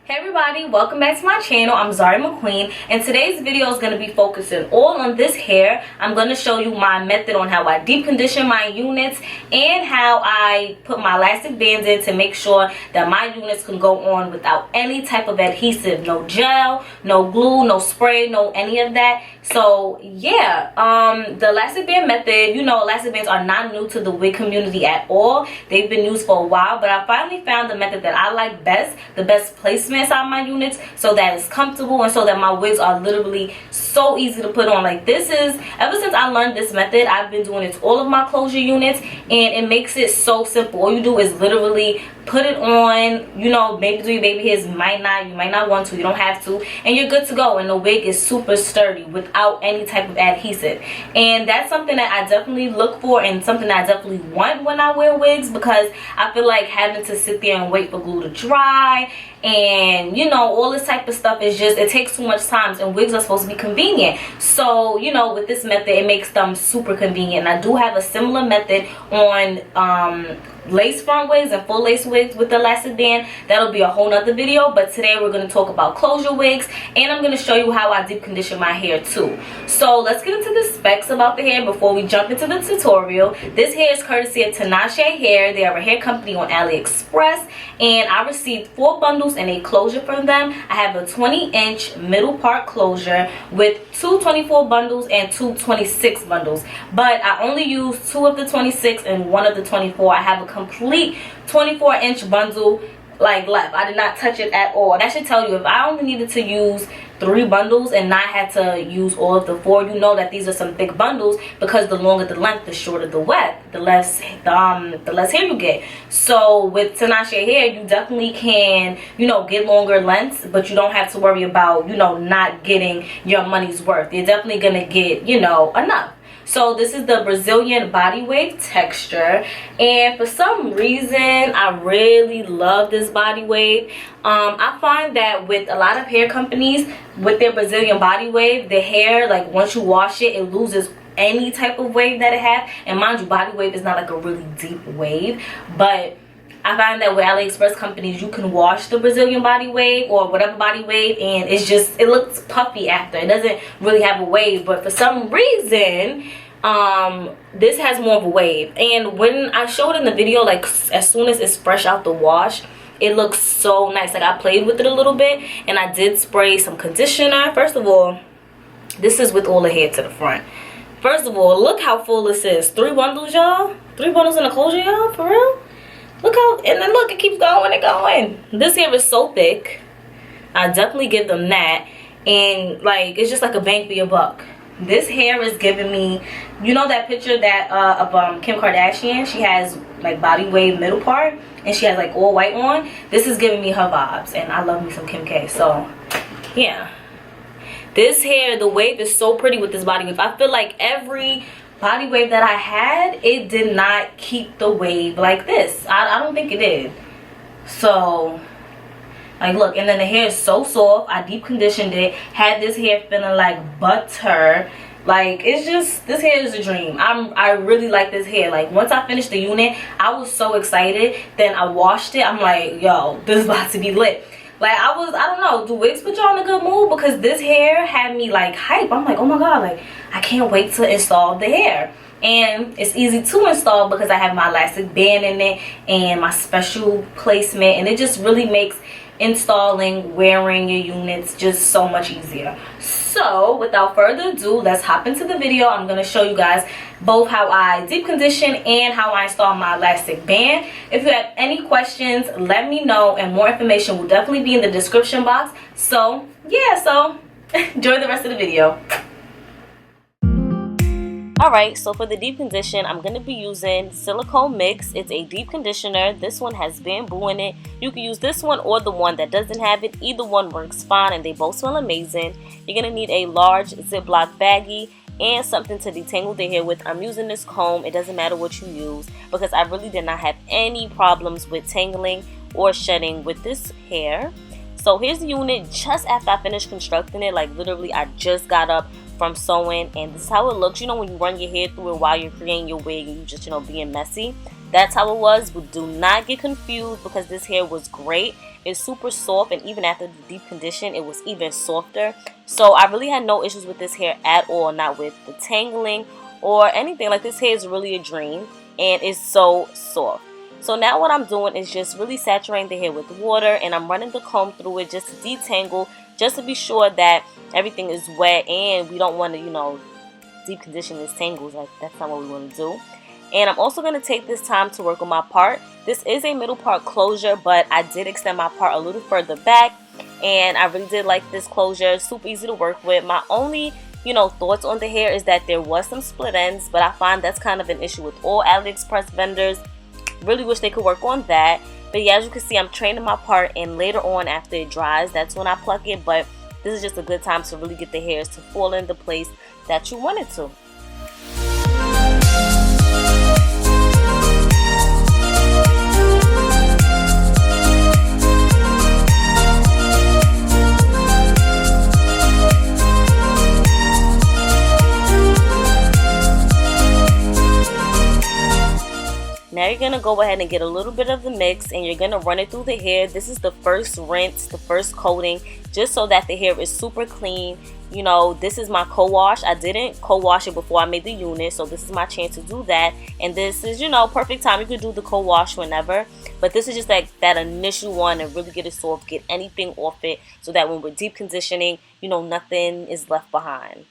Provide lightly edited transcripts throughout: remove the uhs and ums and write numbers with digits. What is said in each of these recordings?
Hey everybody, welcome back to my channel. I'm Zaria McQueen, and today's video is going to be focusing all on this hair. I'm going to show you my method on how I deep condition my units and how I put my elastic bands in to make sure that my units can go on without any type of adhesive. No gel, no glue, no spray, no any of that. So yeah, the elastic band method, you know, elastic bands are not new to the wig community at all. They've been used for a while, but I finally found the method that I like best, the best placement inside my units, so that it's comfortable and so that my wigs are literally so easy to put on. Like, this is, ever since I learned this method, I've been doing it to all of my closure units, and it makes it so simple. All you do is literally put it on, you know, maybe do your baby hairs, you might not want to, you don't have to, and you're good to go, and the wig is super sturdy without any type of adhesive. And that's something that I definitely look for and something that I definitely want when I wear wigs, because I feel like having to sit there and wait for glue to dry and, you know, all this type of stuff is just, it takes too much time, and wigs are supposed to be convenient. So, you know, with this method, it makes them super convenient. And I do have a similar method on lace front wigs and full lace wigs with the elastic band. That'll be a whole nother video, but today we're going to talk about closure wigs, and I'm going to show you how I deep condition my hair too. So let's get into the specs about the hair before we jump into the tutorial. This hair is courtesy of Tinashe Hair. They are a hair company on AliExpress, and I received 4 bundles and a closure from them. I have a 20-inch middle part closure with 2 24 bundles and 2 26 bundles, but I only used 2 of the 26 and 1 of the 24. I have a complete 24-inch bundle like left. I did not touch it at all. And that should tell you, if I only needed to use 3 bundles and not had to use all of the 4, you know that these are some big bundles, because the longer the length, the shorter the width, the less hair you get. So with Tinashe Hair, you definitely can, you know, get longer lengths, but you don't have to worry about, you know, not getting your money's worth. You're definitely gonna get, you know, enough. So this is the Brazilian body wave texture, and for some reason I really love this body wave. I find that with a lot of hair companies, with their Brazilian body wave, the hair, like, once you wash it, it loses any type of wave that it has. And mind you, body wave is not like a really deep wave, but I find that with AliExpress companies, you can wash the Brazilian body wave or whatever body wave, and it's just, it looks puffy after. It doesn't really have a wave, but for some reason, this has more of a wave. And when I show it in the video, like, as soon as it's fresh out the wash, it looks so nice. Like, I played with it a little bit, and I did spray some conditioner. First of all, this is with all the hair to the front. First of all, look how full this is. 3 bundles, y'all. 3 bundles in a closure, y'all. For real. Look how, and then look, it keeps going and going. This hair is so thick. I definitely give them that. And, like, it's just like a bang for your buck. This hair is giving me, you know that picture that of Kim Kardashian? She has like body wave middle part, and she has like all white on. This is giving me her vibes, and I love me some Kim K. So yeah, this hair, the wave is so pretty with this body wave. I feel like every body wave that I had, it did not keep the wave like this. I don't think it did. So, like, look, and then the hair is so soft. I deep conditioned it, had this hair feeling like butter. Like, it's just, this hair is a dream. I really like this hair. Like, once I finished the unit, I was so excited. Then I washed it. I'm like, yo, this is about to be lit. Like, I don't know, do wigs put y'all in a good mood? Because this hair had me like hype. I'm like, oh my god, like, I can't wait to install the hair. And it's easy to install because I have my elastic band in it and my special placement, and it just really makes installing, wearing your units just so much easier. So without further ado, let's hop into the video. I'm going to show you guys both how I deep condition and how I install my elastic band. If you have any questions, let me know, and more information will definitely be in the description box. So yeah, so enjoy the rest of the video. Alright, so for the deep condition, I'm going to be using Silicone Mix. It's a deep conditioner. This one has bamboo in it. You can use this one or the one that doesn't have it. Either one works fine, and they both smell amazing. You're going to need a large Ziploc baggie and something to detangle the hair with. I'm using this comb. It doesn't matter what you use, because I really did not have any problems with tangling or shedding with this hair. So here's the unit just after I finished constructing it. Like, literally, I just got up from sewing, and this is how it looks. You know, when you run your hair through it while you're creating your wig and you just, you know, being messy, that's how it was. But do not get confused, because this hair was great is super soft, and even after the deep condition it was even softer. So I really had no issues with this hair at all, not with the tangling or anything. Like, this hair is really a dream and it's so soft. So now what I'm doing is just really saturating the hair with water, and I'm running the comb through it just to detangle, just to be sure that everything is wet, and we don't want to, you know, deep condition these tangles. Like, that's not what we want to do. And I'm also going to take this time to work on my part. This is a middle part closure, but I did extend my part a little further back, and I really did like this closure. Super easy to work with. My only, you know, thoughts on the hair is that there was some split ends, but I find that's kind of an issue with all AliExpress vendors. Really wish they could work on that. But yeah, as you can see, I'm training my part, and later on after it dries, that's when I pluck it. But this is just a good time to really get the hairs to fall into place that you want it to. Now you're going to go ahead and get a little bit of the mix, and you're going to run it through the hair. This is the first rinse, the first coating, just so that the hair is super clean. You know, this is my co-wash. I didn't co-wash it before I made the unit, so this is my chance to do that. And this is, you know, perfect time. You could do the co-wash whenever, but this is just like that initial one, and really get it soft, get anything off it, so that when we're deep conditioning, you know, nothing is left behind.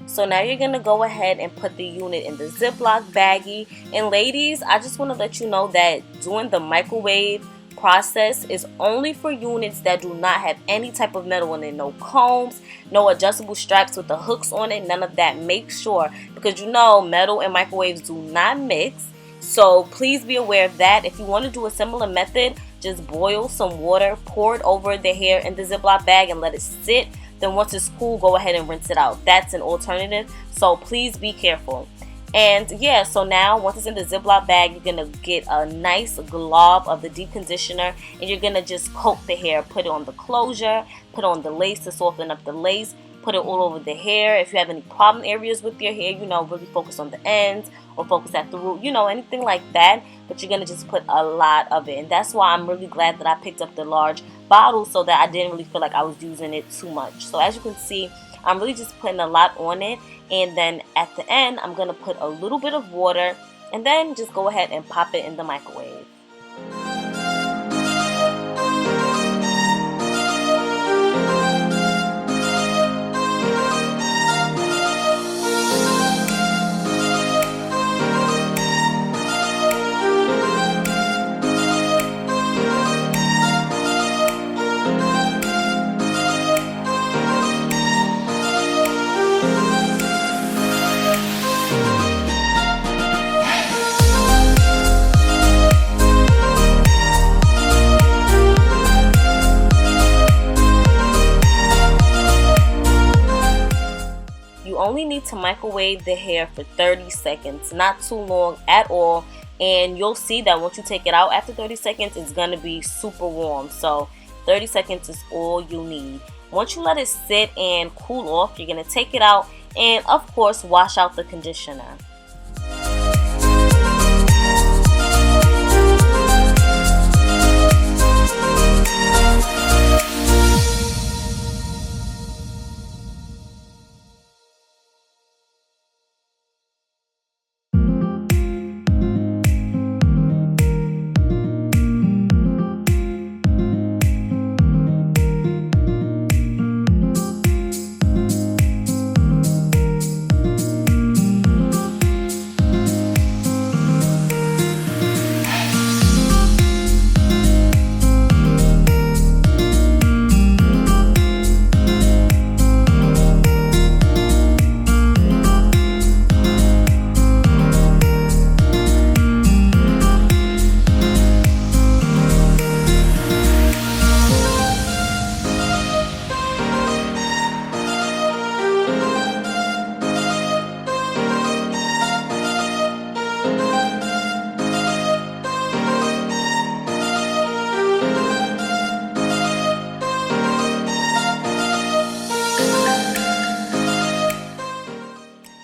So now you're going to go ahead and put the unit in the Ziploc baggie. And ladies, I just want to let you know that doing the microwave process is only for units that do not have any type of metal in it. No combs, no adjustable straps with the hooks on it, none of that. Make sure, because you know metal and microwaves do not mix. So please be aware of that. If you want to do a similar method, just boil some water, pour it over the hair in the Ziploc bag, and let it sit. Then once it's cool, go ahead and rinse it out. That's an alternative, so please be careful. And yeah, so now once it's in the Ziploc bag, you're going to get a nice glob of the deep conditioner, and you're going to just coat the hair. Put it on the closure, put on the lace to soften up the lace, put it all over the hair. If you have any problem areas with your hair, you know, really focus on the ends or focus at the root, you know, anything like that. But you're going to just put a lot of it, and that's why I'm really glad that I picked up the large bottle, so that I didn't really feel like I was using it too much. So as you can see, I'm really just putting a lot on it, and then at the end I'm going to put a little bit of water, and then just go ahead and pop it in the microwave. Only need to microwave the hair for 30 seconds, not too long at all, and you'll see that once you take it out after 30 seconds, it's gonna be super warm. So 30 seconds is all you need. Once you let it sit and cool off, you're gonna take it out and of course wash out the conditioner.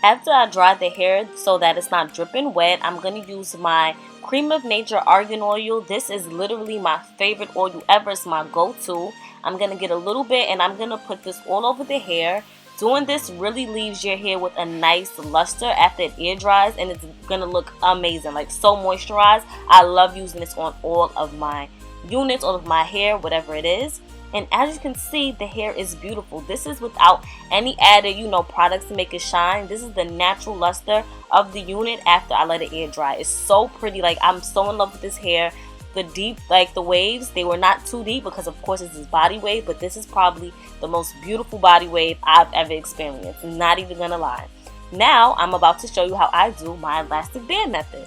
After I dry the hair so that it's not dripping wet, I'm going to use my Cream of Nature Argan Oil. This is literally my favorite oil ever. It's my go-to. I'm going to get a little bit and I'm going to put this all over the hair. Doing this really leaves your hair with a nice luster after it air dries, and it's going to look amazing, like so moisturized. I love using this on all of my units, all of my hair, whatever it is. And as you can see, the hair is beautiful. This is without any added, products to make it shine. This is the natural luster of the unit after I let it air dry. It's so pretty. Like, I'm so in love with this hair. The deep, like the waves, they were not too deep because of course it's this body wave, but this is probably the most beautiful body wave I've ever experienced. Not even gonna lie. Now I'm about to show you how I do my elastic band method.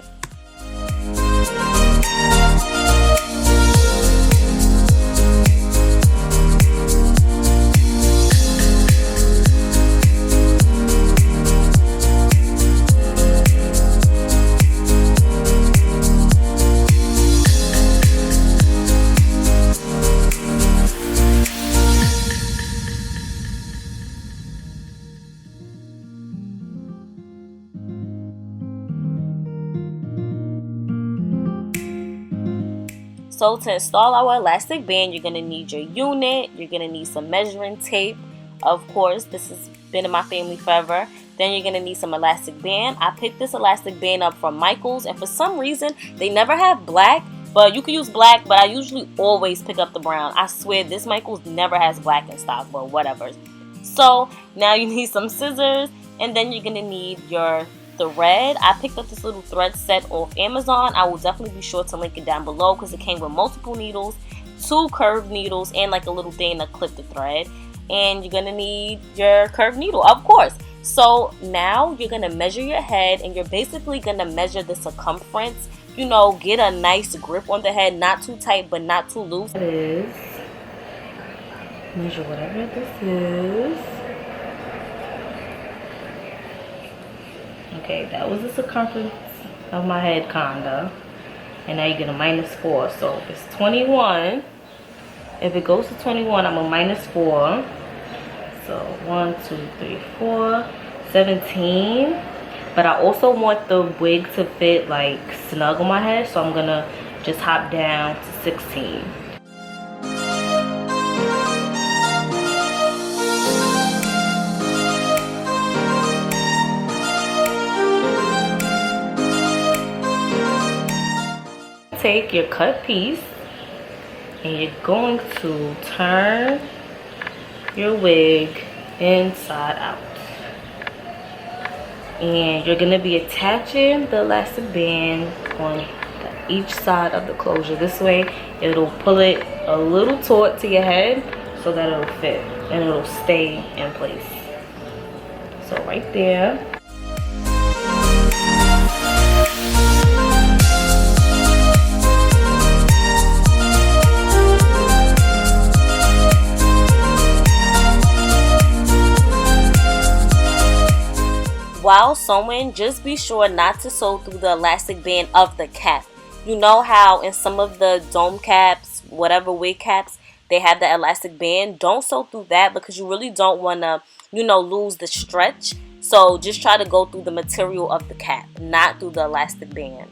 So to install our elastic band, you're going to need your unit, you're going to need some measuring tape. Of course, this has been in my family forever. Then you're going to need some elastic band. I picked this elastic band up from Michael's, and for some reason, they never have black, but you can use black, but I usually always pick up the brown. I swear, this Michael's never has black in stock, but whatever. So now you need some scissors, and then you're going to need your thread. I picked up this little thread set off Amazon. I will definitely be sure to link it down below because it came with multiple needles, 2 curved needles, and like a little thing to clip the thread. And you're gonna need your curved needle, of course. So now you're gonna measure your head, and you're basically gonna measure the circumference. Get a nice grip on the head, not too tight but not too loose. It is. Measure whatever this is. Okay, that was the circumference of my head, kinda. And now you get a -4. So if it's 21, if it goes to 21, I'm a -4. So 1, 2, 3, 4, 17. But I also want the wig to fit like snug on my head, so I'm gonna just hop down to 16. Take your cut piece and you're going to turn your wig inside out, and you're going to be attaching the elastic band on each side of the closure. This way it'll pull it a little taut to your head so that it'll fit and it'll stay in place. So right there. While sewing, just be sure not to sew through the elastic band of the cap. You know how in some of the dome caps, whatever wig caps, they have the elastic band. Don't sew through that because you really don't want to, lose the stretch. So just try to go through the material of the cap, not through the elastic band.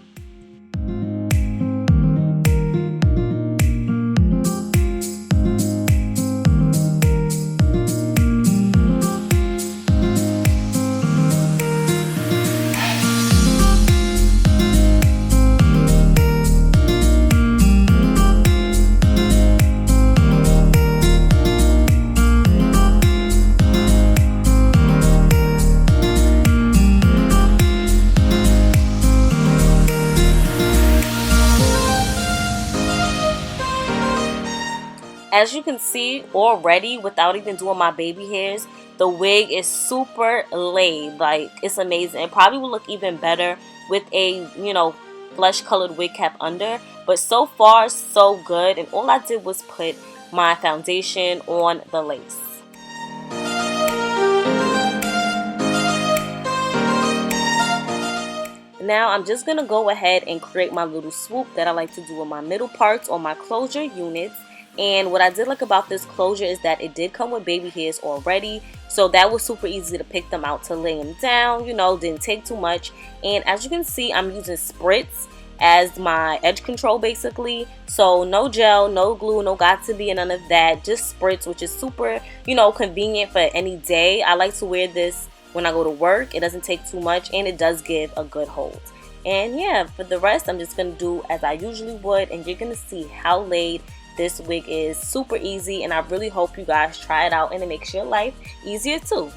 As you can see already, without even doing my baby hairs, the wig is super laid. Like, it's amazing. It probably will look even better with a, flesh colored wig cap under. But so far, so good. And all I did was put my foundation on the lace. Now I'm just going to go ahead and create my little swoop that I like to do with my middle parts or my closure units. And what I did like about this closure is that it did come with baby hairs already, so that was super easy to pick them out, to lay them down, you know, didn't take too much. And as you can see, I'm using spritz as my edge control basically, so no gel, no glue, no got to be, and none of that, just spritz, which is super, you know, convenient for any day. I like to wear this when I go to work. It doesn't take too much and it does give a good hold. And yeah, for the rest I'm just gonna do as I usually would, and you're gonna see how laid this wig is. Super easy, and I really hope you guys try it out and it makes your life easier too.